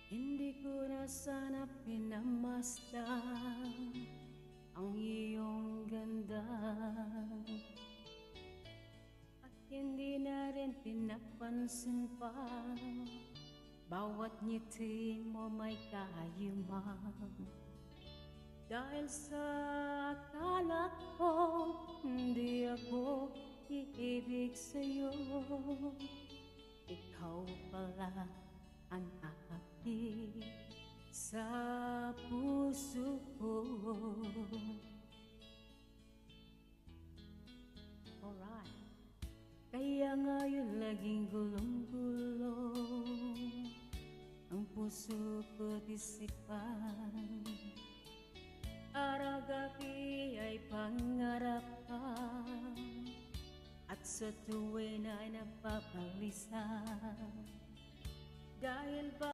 Hindi ko na sana pinamasdan ang iyong ganda, at hindi na rin pinapansin pa bawat ngiti mo may kayumang. Dahil sa akala ko hindi ako iibig sa'yo, ikaw pala ang aakit sa puso ko. Alright. Kaya ngayon laging gulong-gulong ang puso ko't isipan. Araw-gabi ay pangarap ka, at sa tuwin ay napapalisan. Dahil ba